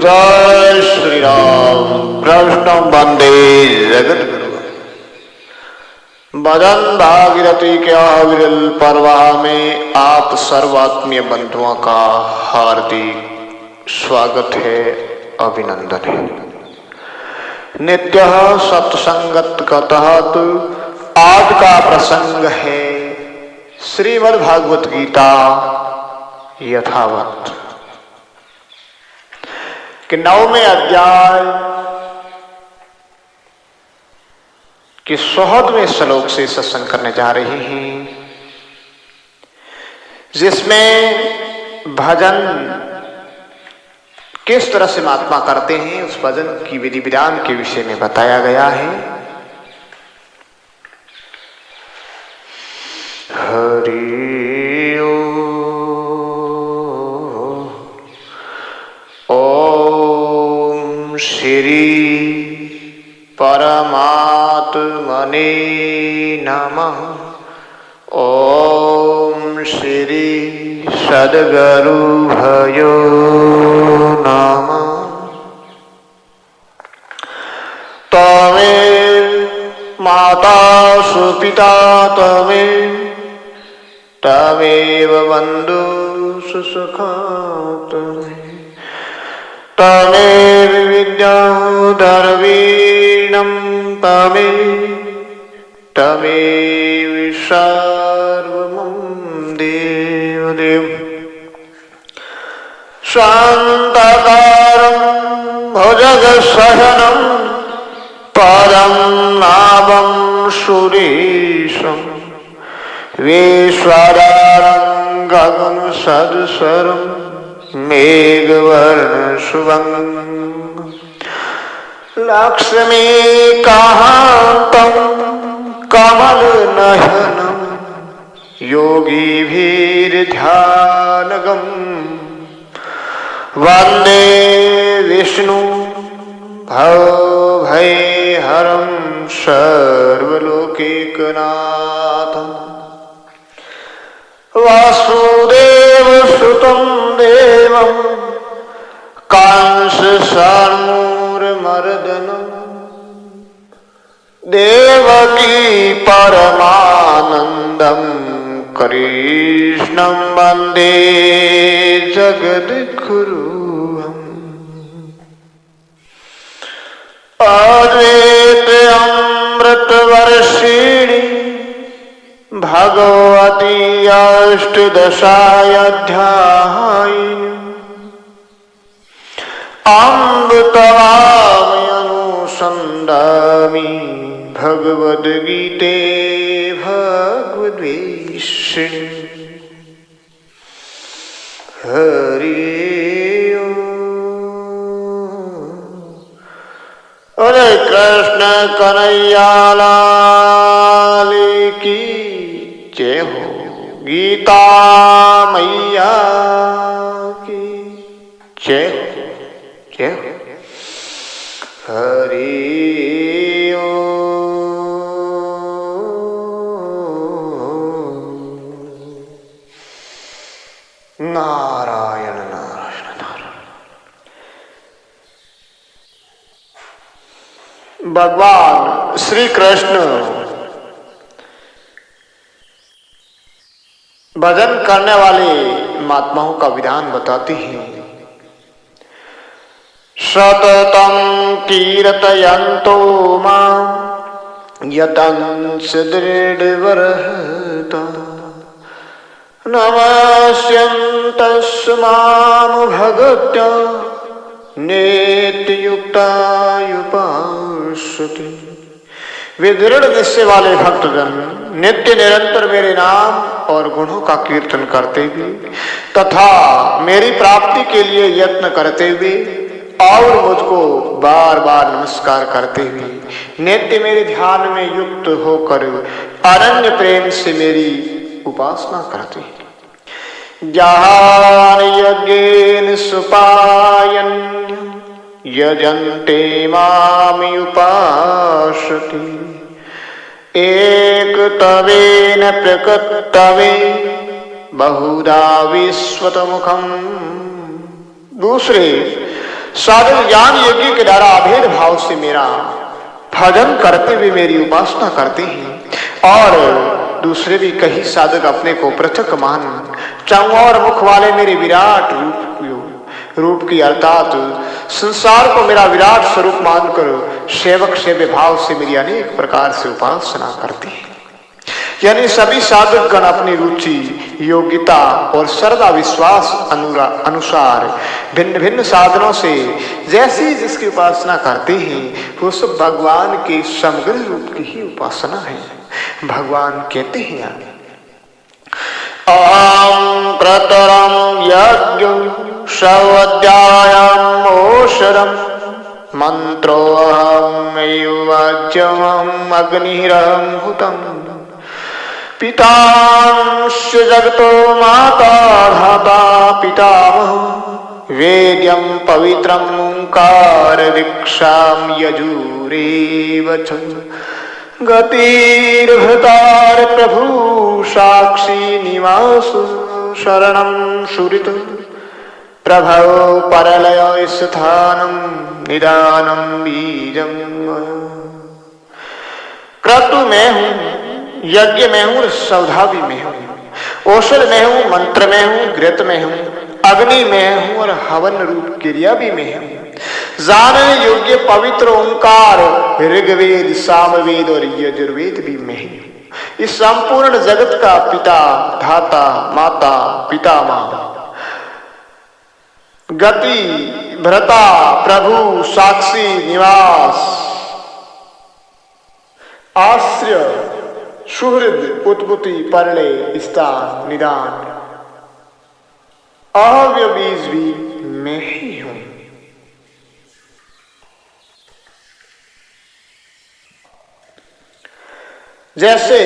जय श्री राम। कृष्ण वंदे जगत गुरु। भजन भागीरथी क्या विरल परवाह में आप सर्वात्मीय बंधुओं का हार्दिक स्वागत है, अभिनंदन है। नित्य सत्संगत का तहत आज का प्रसंग है श्रीमद् भागवत गीता यथावत कि 9वें अध्याय के 100वें श्लोक से सत्संग करने जा रहे हैं, जिसमें भजन किस तरह से महात्मा करते हैं उस भजन की विधि विधान के विषय में बताया गया है। हरि ओम श्री परमात्मने नमः। ओम श्री सद्गुरु भयो नमः। तमेव माता सुपिता तमेव बंधु सुसखा तमेव विद्या द्रवीणं तमेव सर्वं देवदेव। शान्तकारं भुजगशयनं पदं नाभं सुरेशं विश्वाधारं गगनसदृशं मेघवर्ण शुभं लक्ष्मीकान्तं कमलनयनं योगिभिर्ध्यानगं वन्दे विष्णु भवभयहरं सर्वलोकैकनाथं वासुदेवसुतं देवं कंसचाणूरमर्दनं देवकी परमानन्दं कृष्णं वन्दे जगद्गुरुम्। अद्वैत अमृतवर्षिणि भगवती अष्टदशाध्यायिनी अम्ब तवामनुसन्धामि भगवद्गीते भगवद्वेषिणी। हरि हरे कृष्ण कन्हैया लाल की जय हो। गीता मैया की जय हो, जय हो। हरि नारायण नारायण नारायण। भगवान श्री कृष्ण भजन करने वाले महात्माओं का विधान बताते हैं। सततं कीर्तयन्तो मां यतन्स दृढव्रता नमस्यन्तस् मां भगत्या नित्ययुक्ता उपासते। वे दृढ़ निश्चय वाले भक्तजन नित्य निरंतर मेरे नाम और गुणों का कीर्तन करते हुए तथा मेरी प्राप्ति के लिए यत्न करते हुए और मुझको बार बार नमस्कार करते हुए नित्य मेरे ध्यान में युक्त होकर अनन्य प्रेम से मेरी उपासना करते हैं। जहान यज्ञेन सुपायन यजन्ते मामि उपासते एक तवेन प्रकृतवे बहुधा विश्वतमुखम। दूसरे साधक ज्ञान योगी के द्वारा अभेद भाव से मेरा भजन करते हुए मेरी उपासना करते हैं। और दूसरे भी कई साधक अपने को पृथक मान चौर मुख वाले मेरे विराट रूप की अर्थात संसार को मेरा विराट स्वरूप मानकर सेवक सेव्य भाव से मेरी अनेक प्रकार से उपासना करते हैं। यानी सभी साधक गण अपनी रुचि योग्यता और श्रद्धा विश्वास अनुसार भिन्न भिन्न साधनों से जैसी जिसकी उपासना करते हैं वो सब भगवान के समग्र रूप की ही उपासना है। भगवान कहते हैं अहं प्रतरं यज्ञं सवध्यायं ओषधं मंत्रोऽहं वाच्यमहं अग्निरहं हुतं पितांश जगतो माता धाता पितामह वेद्यं पवित्रं ओंकार दीक्षां यजुरेव च गतिर्भृतार प्रभु साक्षी निवास शरणं सुरित प्रभो परलय स्थानं निदानं बीजं क्रतु में हूँ यज्ञ में हूँ सौधावी में हूँ औषध में हूँ मंत्र में हूँ घृत में हूँ अग्नि में हूँ और हवन रूप क्रिया भी में हूँ जानने योग्य पवित्र ओंकार ऋग्वेद सामवेद और यजुर्वेद भी में हूँ। इस संपूर्ण जगत का पिता धाता माता पितामह गति भ्रता प्रभु साक्षी निवास आश्रय सुहृद उत्पत्ति परलय स्थान निदान अव्य बीज भी मैं ही हूं। जैसे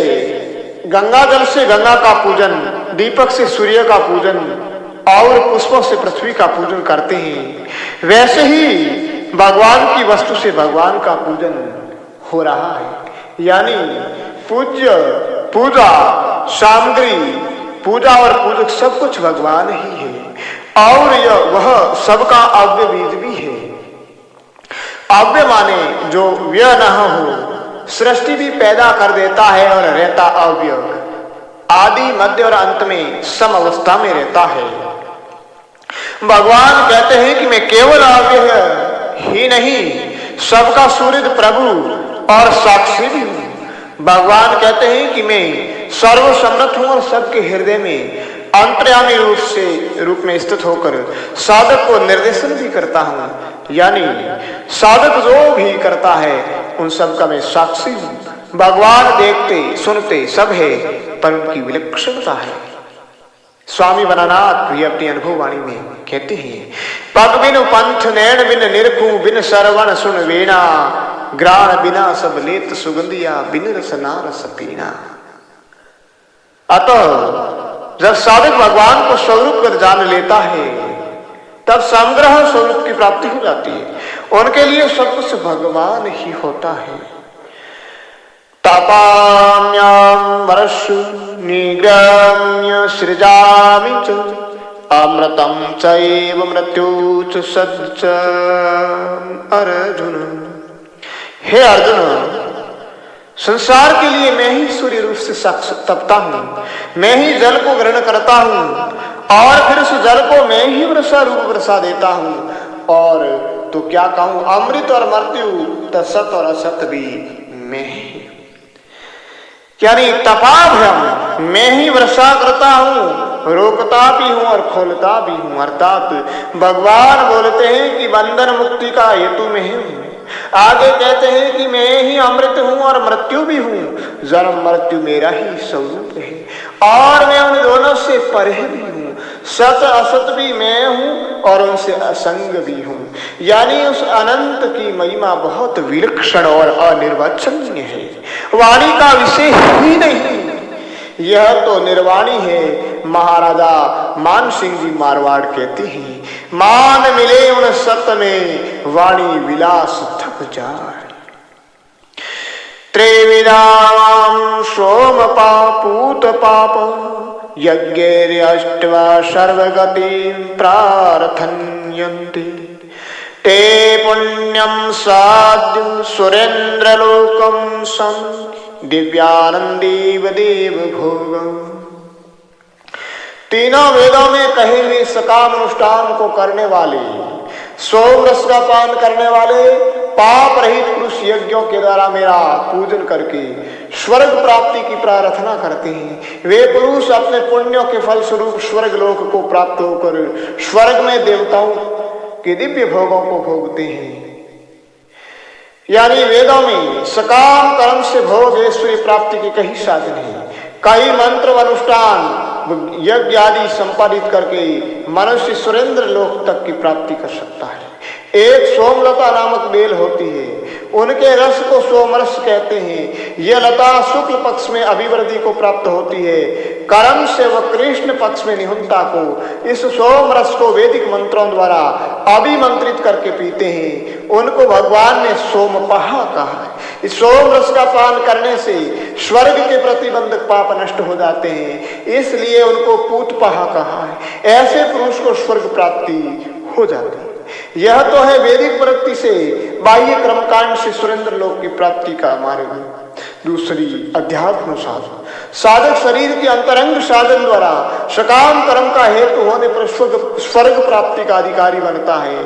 गंगा जल से गंगा का पूजन दीपक से सूर्य का पूजन और पुष्पों से पृथ्वी का पूजन करते हैं वैसे ही भगवान की वस्तु से भगवान का पूजन हो रहा है। यानी पूज्य पूजा सामग्री पूजा और पूजक सब कुछ भगवान ही है और यह वह सबका अव्य बीज भी है। अव्य माने जो व्यय न हो सृष्टि भी पैदा कर देता है और रहता अव्य आदि मध्य और अंत में सम अवस्था में रहता है। भगवान कहते हैं कि मैं केवल अव्य ही नहीं सबका सूर्य प्रभु और साक्षी भी हूं। भगवान कहते हैं कि मैं सर्वसम्मत हूं और सबके हृदय में अंतर्यामी रूप में स्थित होकर साधक को निर्देशन भी करता हूं। यानी साधक जो भी करता है उन सब का मैं साक्षी हूं। भगवान देखते सुनते सब है पर उनकी विलक्षणता है। स्वामी वनानाथ भी अपनी अनुभव वाणी में कहते हैं पग बिन पंथ नैन बिन निरखू बिन सरवण सुन वेना ग्राण बिना सब लेत सुगंधिया बिन रस ना रस पीना। अतः जब साधक भगवान को स्वरूप कर जान लेता है तब समग्र स्वरूप की प्राप्ति हो जाती है। उनके लिए सब कुछ भगवान ही होता है। तपाम्याम वर्षु निग्राम्य सृजामि च अमृतं चैव मृत्यु च सच्च अर्जुन। हे अर्जुन संसार के लिए मैं ही सूर्य रूप से तपता हूँ मैं ही जल को ग्रहण करता हूँ और फिर उस जल को मैं ही वर्षा रूप वर्षा देता हूँ और तो क्या कहूँ अमृत और मृत्यु तो सत और असत भी मैं ही। यानी तपाभ्यम मैं ही वर्षा करता हूँ रोकता भी हूँ और खोलता भी हूँ। अर्थात भगवान बोलते हैं कि बंधन मुक्ति का हेतु में हूँ। आगे कहते हैं कि मैं ही अमृत हूँ और मृत्यु भी हूँ। जन्म मृत्यु मेरा ही स्वरूप है और मैं उन दोनों से परे भी हूँ। सत असत भी मैं हूँ और उनसे असंग भी हूँ। यानी उस अनंत की महिमा बहुत विलक्षण और अनिर्वचनीय है। वाणी का विषय ही नहीं यह तो निर्वाणी है। महाराजा मान सिंह जी मारवाड़ कहते हैं मान मिले उन सत में वाणी विलास थक जाए। त्रिविधाम सोम पापूत पाप यज्ञ अष्टवा सर्वगति प्रार्थन्यन्ते ते पुण्यम साध्यं सुरेंद्रलोकम सं दिव्यानंदेव देव भोगम। तीनों वेदों में कहे हुए सकाम अनुष्ठान को करने वाले, सोम रस का पान करने वाले, पाप रहित पुरुष यज्ञों के द्वारा मेरा पूजन करके स्वर्ग प्राप्ति की प्रार्थना करते हैं। वे पुरुष अपने पुण्यों के फल स्वरूप स्वर्ग लोक को प्राप्त होकर स्वर्ग में देवताओं के दिव्य भोगों को भोगते हैं। यानी वेदों में सकाम कर्म से भोग ऐश्वर्य प्राप्ति के कई साधन हैं। कई मंत्र अनुष्ठान यज्ञ आदि संपादित करके मनुष्य सुरेंद्र लोक तक की प्राप्ति कर सकता है। एक सोमलता नामक बेल होती है, उनके रस को सोमरस कहते हैं। यह लता शुक्ल पक्ष में अभिवृद्धि को प्राप्त होती है, कर्म से वह कृष्ण पक्ष में निहुंता को। इस सोम रस को वैदिक मंत्रों द्वारा अभिमंत्रित करके पीते हैं। उनको भगवान ने सोमपहा कहा है। इस सोम रस का पान करने से स्वर्ग के प्रतिबंधक पाप नष्ट हो जाते हैं, इसलिए उनको पूतपहा कहा है। ऐसे पुरुष को स्वर्ग प्राप्ति हो जाती है। यह तो है वैदिक प्रवृत्ति से बाह्य कर्मकांड से सुरेंद्र लोक की प्राप्ति का मार्ग। दूसरी अध्यात्म साधन। साधक शरीर के अंतरंग साधन द्वारा सकाम कर्म का हेतु होने पर स्वर्ग प्राप्ति का अधिकारी बनता है।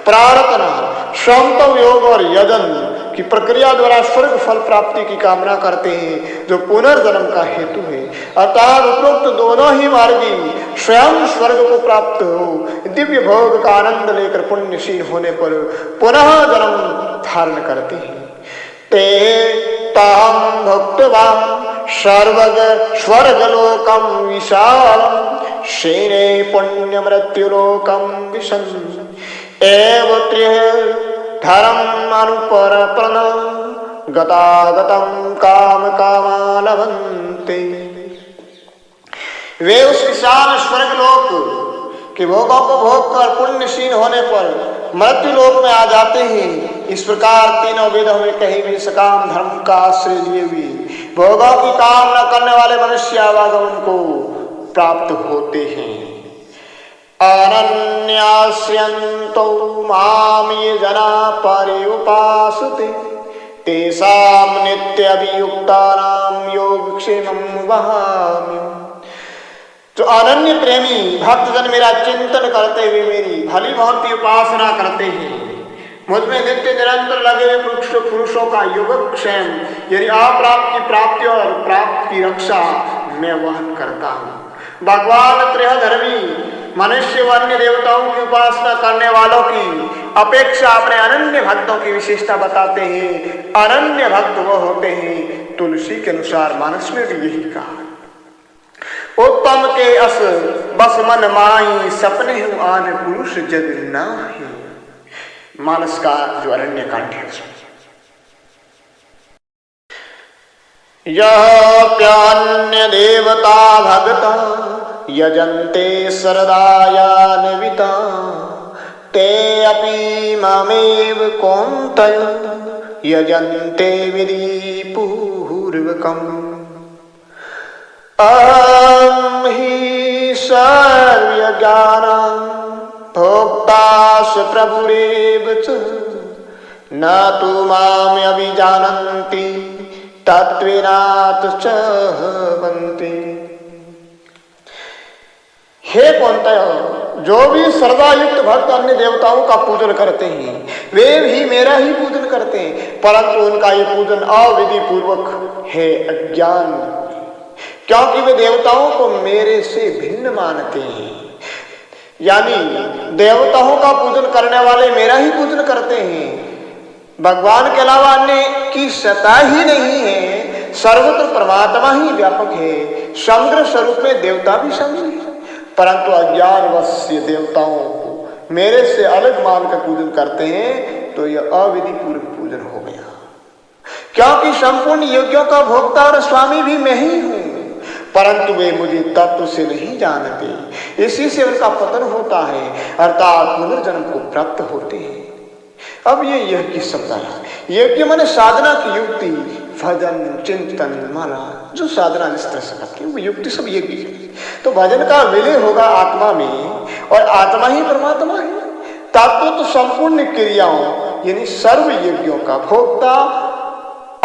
प्रार्थना, समत्व योग और यजन की प्रक्रिया द्वारा स्वर्ग फल प्राप्ति की कामना करते हैं, जो पुनर्जन्म का हेतु है। अर्थात उपरोक्त दोनों ही मार्गी स्वयं स्वर्ग को प्राप्त हो दिव्य भोग का आनंद लेकर पुण्यशील होने पर पुनः जन्म धारण करते हैं। ते ताम भक्तवान सर्वग स्वर्गलोकम विशालम शेने पुण्य मृत्युलोकम विशन एव धर्म अनुपरपन गतागतम काम कामा लभन्ते। वे उस विशाल स्वर्गलोक के भोगों को भोग कर पुण्यशील होने पर मृत्यु लोक में आ जाते हैं। इस प्रकार तीनों वेदों में कही हुई सकाम धर्म का आश्रय लिए हुए भोगों की कामना करने वाले मनुष्य आवागमन को प्राप्त होते हैं। अनन्यास्यन्तो माम ये जना पर्युपासते तेषां नित्यभियुक्तानां योगक्षेमं वहाम्यहम्। जो अनन्य प्रेमी भक्तजन मेरा चिंतन करते हुए मेरी भली भांति उपासना करते हैं, मुझमें नित्य निरंतर लगे हुए पुरुषों का योगक्षेम यानी अप्राप्त की प्राप्ति और प्राप्त की रक्षा मैं वहन करता हूँ। भगवान त्रयधर्मी मनुष्य व अन्य देवताओं की उपासना करने वालों की अपेक्षा अपने अनन्य भक्तों की विशेषता बताते हैं। अनन्य भक्त वो होते हैं, तुलसी के अनुसार मानस में भी यही कहा, उत्तम के अस बस मन माई सपने हूं आन पुरुष जग नाही। मानस का जो अरण्य कांड है। यह प्यान्य देवता भगता यजन्ते सरदायान्विता ते अपि मामेव कौन्तेय यजन्ते विधिपूर्वकम्। अहं हि सर्वज्ञानां भोक्तास प्रभुरेव च न तु माम् अभिजानन्ति तत्त्वेनात् च वन्ति। हे कौन्तेय, जो भी श्रद्धायुक्त भक्त अन्य देवताओं का पूजन करते हैं वे भी मेरा ही पूजन करते हैं, परंतु उनका ये पूजन अविधि पूर्वक है, अज्ञान, क्योंकि वे देवताओं को मेरे से भिन्न मानते हैं। यानी देवताओं का पूजन करने वाले मेरा ही पूजन करते हैं, भगवान के अलावा अन्य की सत्ता ही नहीं है, सर्वत्र परमात्मा ही व्यापक है, समग्र स्वरूप में देवता भी शामिल है, परंतु अज्ञानवश ये देवताओं को मेरे से अलग मानकर पूजन करते हैं, तो यह अविधि पूर्व पूजन हो गया। क्योंकि संपूर्ण यज्ञों का भोक्ता और स्वामी भी मैं ही हूं, परंतु वे मुझे तत्व से नहीं जानते, इसी से उनका पतन होता है, अर्थात पुनर्जन्म को प्राप्त होते हैं। अब ये यज्ञ शब्द आया, यज्ञ माने साधना की युक्ति, भजन चिंतन माला, जो साधना जिस तरह से करती है वो युक्ति सब यज्ञ है। तो भजन का विलय होगा आत्मा में, और आत्मा ही परमात्मा है। तत्व तो संपूर्ण क्रियाओं यानी सर्व यज्ञों का भोक्ता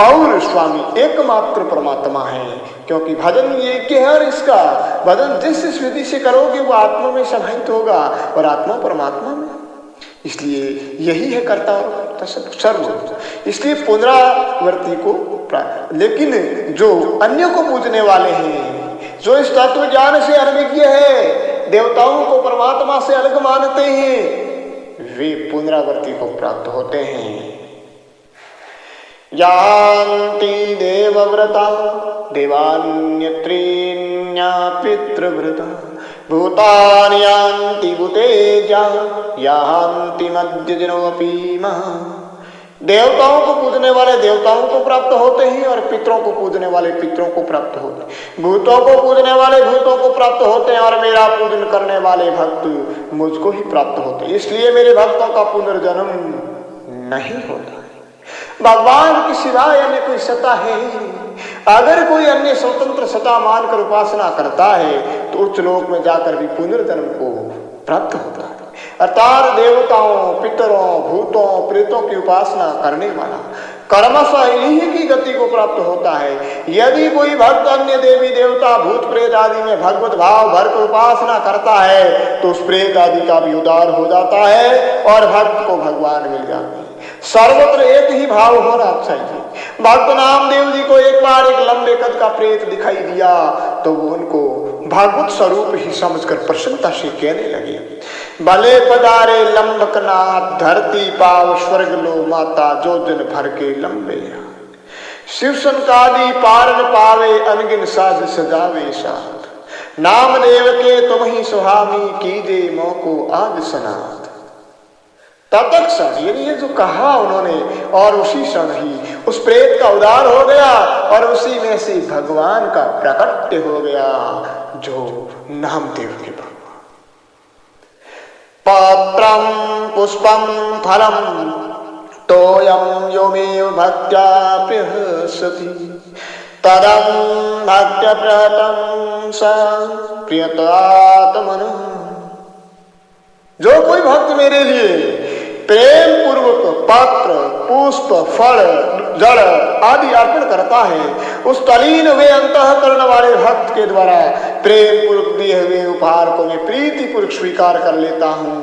और स्वामी एकमात्र परमात्मा है, क्योंकि भजन यज्ञ है और इसका भजन जिस विधि से करोगे वो आत्मा में समाहित होगा और आत्मा परमात्मा में, इसलिए यही है कर्ता और सर्व। इसलिए पुनरावर्ती को लेकिन जो अन्य को पूजने वाले हैं, जो इस तत्व ज्ञान से अनभिज्ञ है, देवताओं को परमात्मा से अलग मानते हैं, वे पुनरावर्ती को प्राप्त होते हैं। यान्ति देवव्रता देवान्यत्रीन्या पितृव्रता भूतानि यान्ति भूतेजा यान्ति मध्यजनोऽपि महा। देवताओं को पूजने वाले देवताओं को प्राप्त होते हैं और पितरों को पूजने वाले पितरों को प्राप्त होते हैं। भूतों को पूजने वाले भूतों को प्राप्त होते हैं और मेरा पूजन करने वाले भक्त मुझको ही प्राप्त होते हैं। इसलिए मेरे भक्तों का पुनर्जन्म नहीं होता है। भगवान की सिवाय अन्य कोई सत्ता है ही। अगर कोई अन्य स्वतंत्र सत्ता मानकर उपासना करता है तो उच्च लोक में जाकर भी पुनर्जन्म को प्राप्त होता है। अर्थात देवताओं, पितरों, भूतों, प्रेतों की उपासना करने वाला कर्मशः इन्हीं की गति को प्राप्त होता है। यदि कोई भक्त अन्य देवी देवता, भूत, प्रेत आदि में भगवत भाव भरकर उपासना करता है तो उस प्रेत आदि का भी उद्धार हो जाता है और भक्त को भगवान मिल जाते हैं। सर्वत्र एक ही भाव होना चाहिए। भक्त नामदेव जी को एक बार एक लंबे कद का प्रेत दिखाई दिया तो वो उनको भागवत स्वरूप ही समझकर प्रसन्नता से कहने लगे, भले पधारे लंबकनाथ, धरती पाव स्वर्ग लो माता, जो जन भर के लंबे शिव संकादि पारन पावे, अनगिन साज सजावे साथ, नामदेव के तुम ही सुहामी, कीजे मोको आज सनाथ। ततक क्षण ये जो कहा उन्होंने और उसी क्षण ही उस प्रेत का उद्धार हो गया और उसी में से भगवान का प्रकट हो गया जो नामदेव के भगवान। पत्रम पुष्पम फलम तोयम योमेव भक्त्या प्रहसति, तदं भक्त्या प्रहतं स प्रियतात्मनः। जो कोई भक्त मेरे लिए प्रेम पूर्वक पत्र, पुष्प, फल, जल आदि अर्पण करता है, उस तलीन वे अंतःकरण वाले भक्त के द्वारा प्रेम पूर्वक दिए हुए उपहार को मैं प्रीति पूर्वक स्वीकार कर लेता हूँ,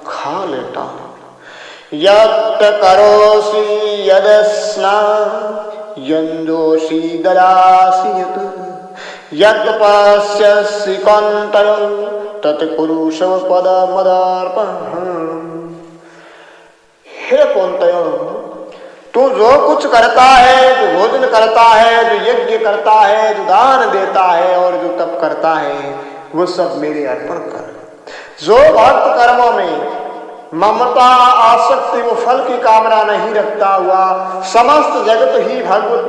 खा लेता हूँ। यत् करोसि यदस्ना यंजोषि ददासि यत्, यत् पश्यसि कौन्तेय तत् कुरु शव पद मदार्पणम्। हे कौन्तेय, तू जो कुछ करता है, जो भोजन करता है, जो यज्ञ करता है, जो दान देता है और जो तप करता है, वो सब मेरे अर्पण कर। जो भक्त कर्मों में ममता, आसक्ति, वो फल की कामना नहीं रखता हुआ समस्त जगत ही भगवत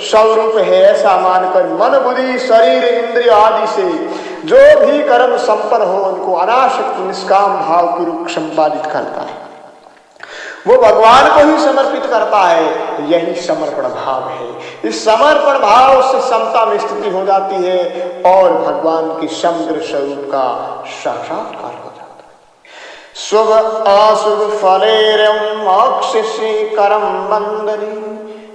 स्वरूप है ऐसा मानकर मन, बुद्धि, शरीर, इंद्रिय आदि से जो भी कर्म संपन्न हो उनको अनासक्त निष्काम भाव पूर्वक संपादित करता है, वो भगवान को ही समर्पित करता है। यही समर्पण भाव है। इस समर्पण भाव से समता में स्थिति हो जाती है और भगवान की समग्र स्वरूप का साक्षात्कार हो जाता है। शुभ अशुभ फलेरं मोक्षसे करम बंदनी,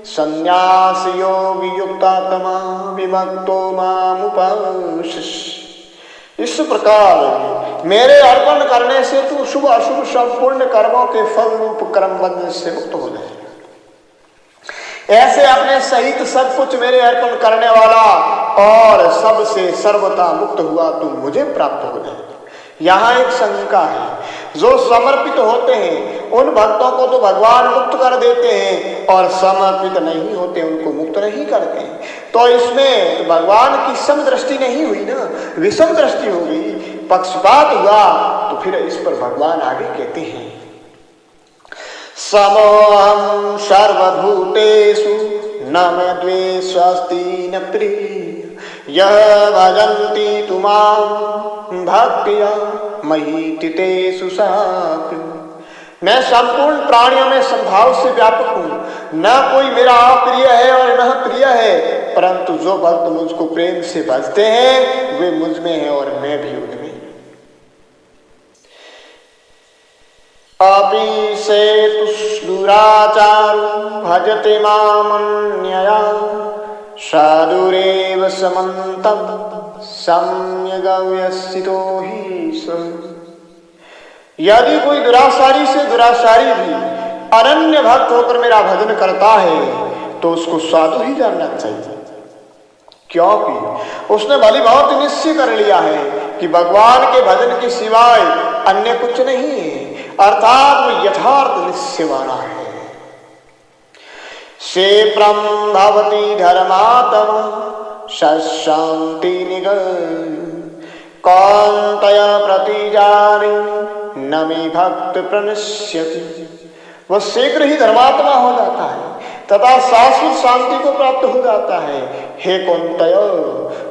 संन्यास योग युक्तात्मा विभक्तो मामुपाश्य। इस प्रकार मेरे अर्पण करने से तू शुभ अशुभ संपूर्ण कर्मों के फल रूप कर्म बंधन से मुक्त हो जाए। ऐसे अपने सहित सब कुछ मेरे अर्पण करने वाला और सबसे सर्वथा मुक्त हुआ तू मुझे प्राप्त हो जाए। यहाँ एक शंका है, जो समर्पित होते हैं उन भक्तों को तो भगवान मुक्त कर देते हैं और समर्पित नहीं होते उनको मुक्त नहीं करते, तो इसमें तो भगवान की सम दृष्टि नहीं हुई ना, विषम दृष्टि हो गई, पक्षपात हुआ। तो फिर इस पर भगवान आगे कहते हैं, समोहम सर्वभूतेषु न मे द्वेष्वस्ति न प्रिय, यः भजन्ति तु मां भक्त्या मयि तेषु सापि। मैं संपूर्ण प्राणियों में संभाव से व्यापक हूँ, न कोई मेरा अप्रिय है और न प्रिय है, परंतु जो भक्त मुझको प्रेम से भजते हैं वे मुझ में है और मैं भी उनमें। अपि से तुष्दुराचारो भजते मामन्यया साधुरेव समन्तं सम्यग्व्यवसितो हि स। यदि कोई दुराचारी से दुराचारी भी अनन्य भक्त होकर मेरा भजन करता है तो उसको साधु ही जानना चाहिए, क्योंकि उसने भली भांति निश्चय कर लिया है कि भगवान के भजन के सिवाय अन्य कुछ नहीं है, अर्थात वो यथार्थ निश्चय वाला है। क्षेत्रम भवति धर्मात्मा शांति निगल कौन्तेय प्रतिजाने न मे भक्त प्रणश्यति। वह शीघ्र ही धर्मात्मा हो जाता है तथा शाश्वत शांति को प्राप्त हो जाता है। हे कौन्तेय,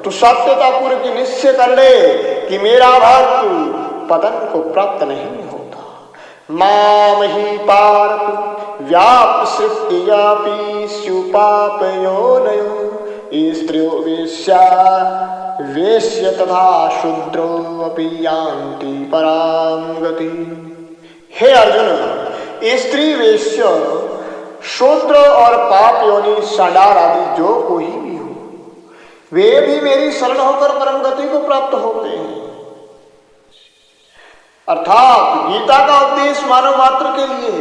तू सत्यता पूर्वक निश्चय कर ले कि मेरा भक्त पतन को प्राप्त नहीं होता। माम ही पार्थ व्याप्त सृष्टियापि स्युपापयोनयो स्त्रियो वेश्या वेश्य तथा शूद्रो अपि यान्ति पराम गति। हे अर्जुन, स्त्री वेश्य शूद्र और पाप योनि षडार आदि जो कोई भी हो, वे भी मेरी शरण होकर परम गति को प्राप्त होते हैं। अर्थात गीता का उपदेश मानव मात्र के लिए,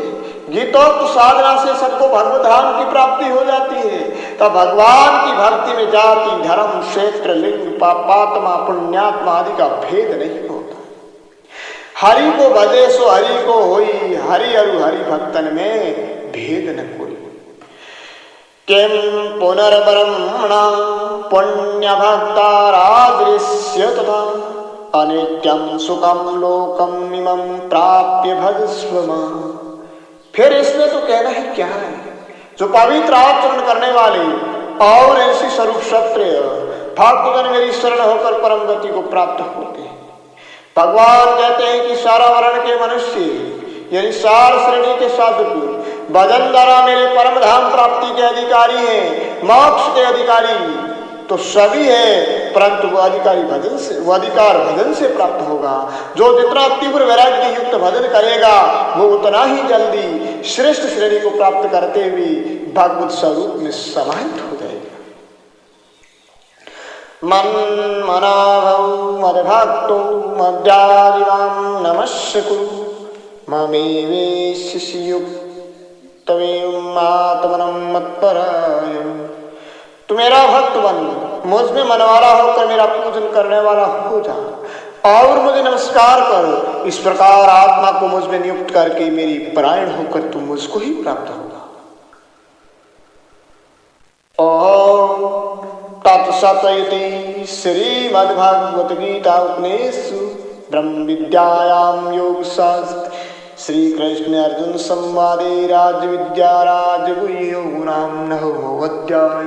गीतोक्त साधना से सबको भगवत धाम की प्राप्ति हो जाती है। तब भगवान की भक्ति में जाति धर्म क्षेत्र लिंग पापात्मा पुण्यात्मा आदि का भेद नहीं होता। हरि को भजे सो हरि को होई, हरि अरु हरि भक्तन में भेद न कोई। किम पुनर्ब्रह्मणा पुण्य भक्ता राजृष्य तथा अनित्यं सुखम लोकम इमं प्राप्य भजस्व मां। फिर इसमें तो कहना ही क्या है, जो पवित्र आचरण करने वाले और ऐसी स्वरूप क्षत्रिय भक्तजन मेरी शरण होकर परम गति को प्राप्त होते हैं। भगवान कहते हैं कि सारा वर्ण के मनुष्य यानी सार श्रेणी के साधु भजन द्वारा मेरे परम धाम प्राप्ति के अधिकारी हैं, मोक्ष के अधिकारी तो सभी है, परंतु वह अधिकारी भजन से, वह अधिकार भजन से प्राप्त होगा। जो जितना तीव्र वैराग्य युक्त भजन करेगा वो उतना ही जल्दी श्रेष्ठ श्रेणी को प्राप्त करते हुए भगवत स्वरूप में समाहित हो जाएगा। मन मना भव मद्भक्तो मद्यादिवां नमस्य कुरु ममेवेशिष्युक्तमेवात्मनं मत्पराय। तू मेरा भक्त बन, मुझ में मनवाला होकर मेरा पूजन करने वाला हो जा और मुझे नमस्कार कर। इस प्रकार आत्मा को मुझ में नियुक्त करके मेरी परायण होकर तू मुझको ही प्राप्त होगा। ओम तत्सत इति श्रीमद्भगवत गीता उपनिषत्सु ब्रह्म विद्यायां योगशास्त्रे श्री कृष्ण अर्जुन संवादे राज विद्या राजगुह्यो नाम नवमो अध्याय।